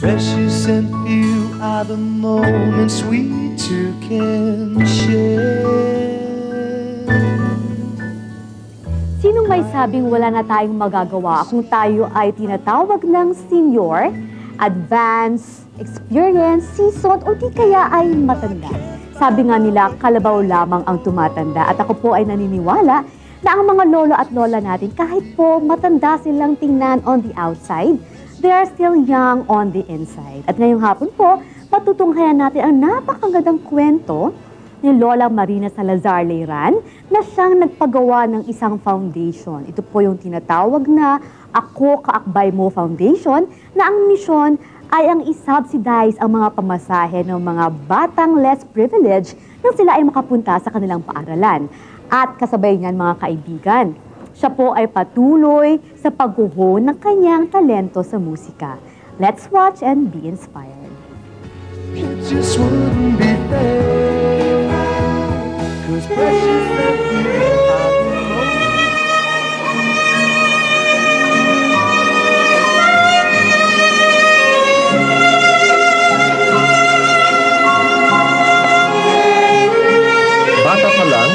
Precious and few are the moments we two can share. Sinong may sabing wala na tayong magagawa kung tayo ay tinatawag ng senior, advanced, experience, seasoned, o di kaya ay matanda? Sabi nga nila, kalabaw lamang ang tumatanda. At ako po ay naniniwala na ang mga lolo at lola natin, kahit po matanda silang tingnan on the outside, they are still young on the inside. At ngayong hapon po, matutunghayan natin ang napakagandang kwento ni Lola Marina Salazar Leiran na siyang nagpagawa ng isang foundation. Ito po yung tinatawag na Ako Kaakbay Mo Foundation na ang misyon ay ang isubsidize ang mga pamasahe ng mga batang less privileged nang sila ay makapunta sa kanilang paaralan. At kasabay niyan mga kaibigan, siya po ay patuloy sa paghuhon ng kanyang talento sa musika. Let's watch and be inspired. It just wouldn't be fair, 'cause precious and few are the Bata pa lang,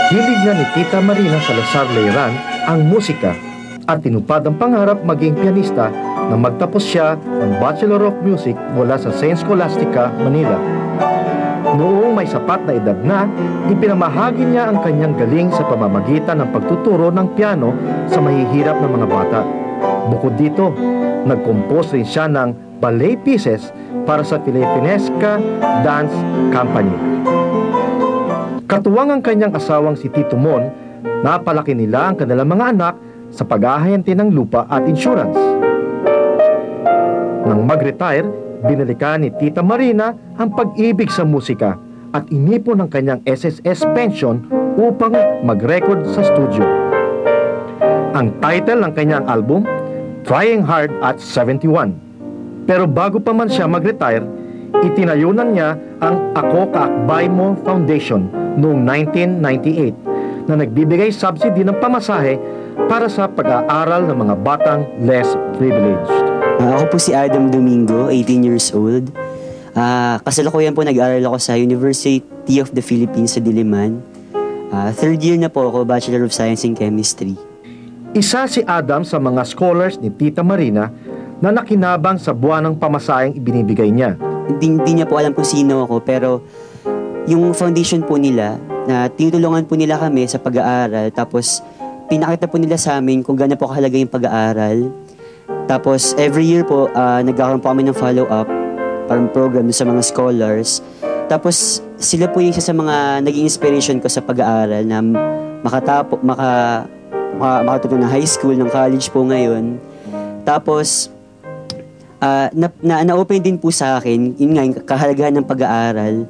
hilig na ni Tita Marina Salazar Leiran ang musika at tinupad ang pangarap maging pianista nang magtapos siya ng Bachelor of Music mula sa St. Scholastica, Manila. Noong may sapat na edad na, ipinamahagi niya ang kanyang galing sa pamamagitan ng pagtuturo ng piano sa mahihirap na mga bata. Bukod dito, nag-compose rin siya ng ballet pieces para sa Filipinesca Dance Company. Katuwang ang kanyang asawang si Tito Mon, napalaki nila ang kanilang mga anak sa pag-ahayante ng lupa at insurance. Nang mag-retire, binalikan ni Tita Marina ang pag-ibig sa musika at inipon ang kanyang SSS pension upang mag-record sa studio. Ang title ng kanyang album, Trying Hard at 71. Pero bago pa man siya mag-retire, itinayunan niya ang Ako Kaakbay Mo Foundation noong 1998 na nagbibigay subsidy ng pamasahe para sa pag-aaral ng mga batang less privileged. Ako po si Adam Domingo, 18 years old. Kasalukuyan po nag-aaral ako sa University of the Philippines sa Diliman. Third year na po ako, Bachelor of Science in Chemistry. Isa si Adam sa mga scholars ni Tita Marina na nakinabang sa buwan ng pamasaheng ibinibigay niya. Hindi niya po alam kung sino ako, pero yung foundation po nila, na tinutulungan po nila kami sa pag-aaral, tapos pinakita po nila sa amin kung gaano po kahalaga yung pag-aaral. Tapos every year po, nagkakaroon po kami ng follow-up, parang program sa mga scholars. Tapos sila po yung isa sa mga naging inspiration ko sa pag-aaral na makatapos ng high school, ng college po ngayon. Tapos, na-open din po sa akin, yun nga, yung kahalagahan ng pag-aaral.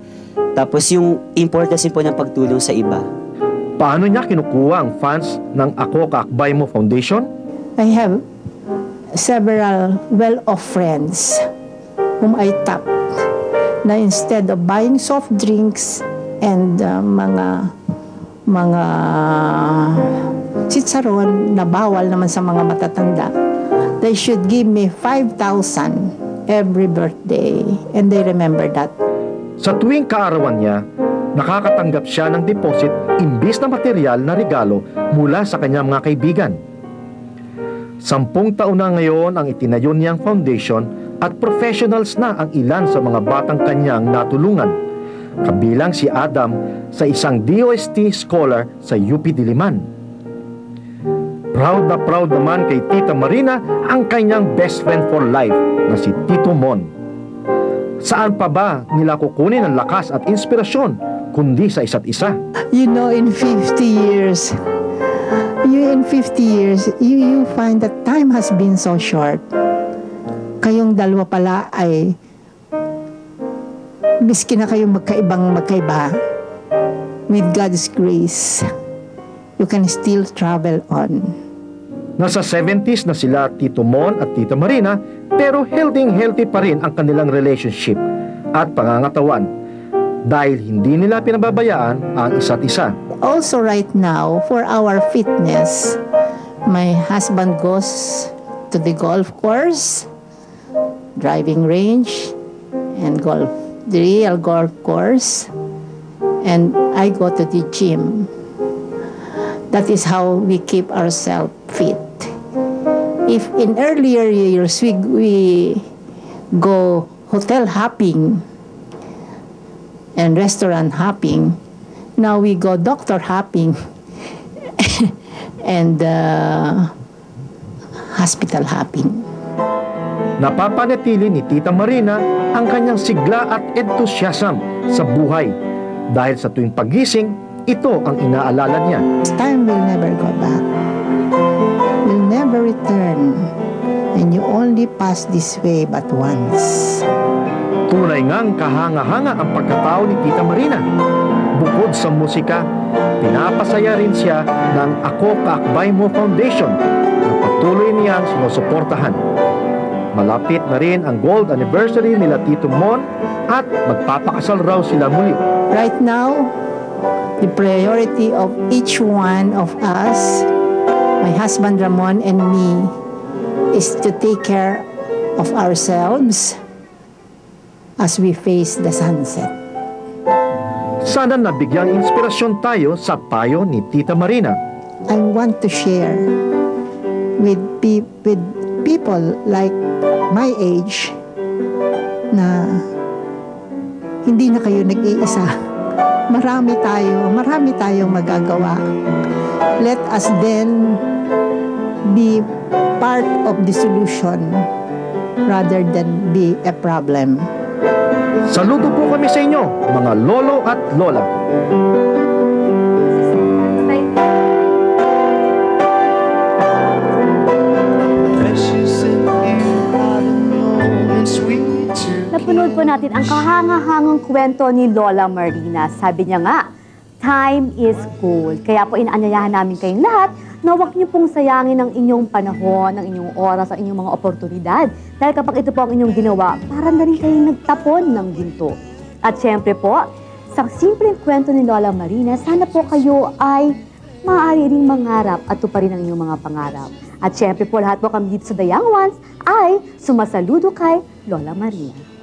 Tapos yung importance po ng pagtulong sa iba. Paano niya kinukuha ang funds ng Ako Kaakbay Mo Foundation? I have several well-off friends whom I tap na instead of buying soft drinks and mga chicharon na bawal naman sa mga matatanda, they should give me 5,000 every birthday, and they remember that. Sa tuwing kaarawan niya, nakakatanggap siya ng deposit imbis na material na regalo mula sa kanyang mga kaibigan. 10 taon na ngayon ang itinayo niyang foundation at professionals na ang ilan sa mga batang kanyang natulungan. Kabilang si Adam sa isang DOST scholar sa UP Diliman. Proud na proud naman kay Tita Marina ang kanyang best friend for life na si Tito Mon. Saan pa ba nila kukunin ang lakas at inspirasyon kundi sa isa't isa? You know, in 50 years, you find that time has been so short. Kayong dalawa pala ay miski na kayong magkaiba, with God's grace, you can still travel on. Nasa 70s na sila Tito Mon at Tita Marina, pero healthy pa rin ang kanilang relationship at pangangatawan dahil hindi nila pinababayaan ang isa't isa. Also right now, for our fitness, my husband goes to the golf course. driving range and golf, the real golf course, and I go to the gym. That is how we keep ourselves fit. If in earlier years we go hotel hopping and restaurant hopping, now we go doctor hopping and hospital hopping. Napapanatili ni Tita Marina ang kanyang sigla at enthusiasm sa buhay. Dahil sa tuwing pagising, ito ang inaalala niya. Time will never go back. Will never return. And you only pass this way but once. Tunay ngang kahanga-hanga ang pagkatao ni Tita Marina. Bukod sa musika, pinapasaya rin siya ng Ako Kaakbay Mo Foundation na patuloy niyang sinusuportahan. Malapit na rin ang gold anniversary nila Tito Mon at magpapakasal raw sila muli. Right now, the priority of each one of us, my husband Ramon and me, is to take care of ourselves as we face the sunset. Sana nabigyang inspirasyon tayo sa payo ni Tita Marina. I want to share with people like my age na hindi na kayo nag-iisa. Marami tayong magagawa. Let us then be part of the solution rather than be a problem. Saludo po kami sa inyo, mga lolo at lola. Precious in you, I don't know, it's sweet to Napanood po natin ang kahangahangang kwento ni Lola Marina. Sabi niya nga, time is gold. Kaya po inaanyayahan namin kayong lahat na huwag niyo pong sayangin ang inyong panahon, ang inyong oras, ang inyong mga oportunidad. Dahil kapag ito po ang inyong ginawa, para na rin kayong nagtapon ng ginto. At syempre po, sa simpleng kwento ni Lola Marina, sana po kayo ay maaari ring mangarap at tuparin ang inyong mga pangarap. At syempre po, lahat po kami dito sa The Young Ones ay sumasaludo kay Lola Marina.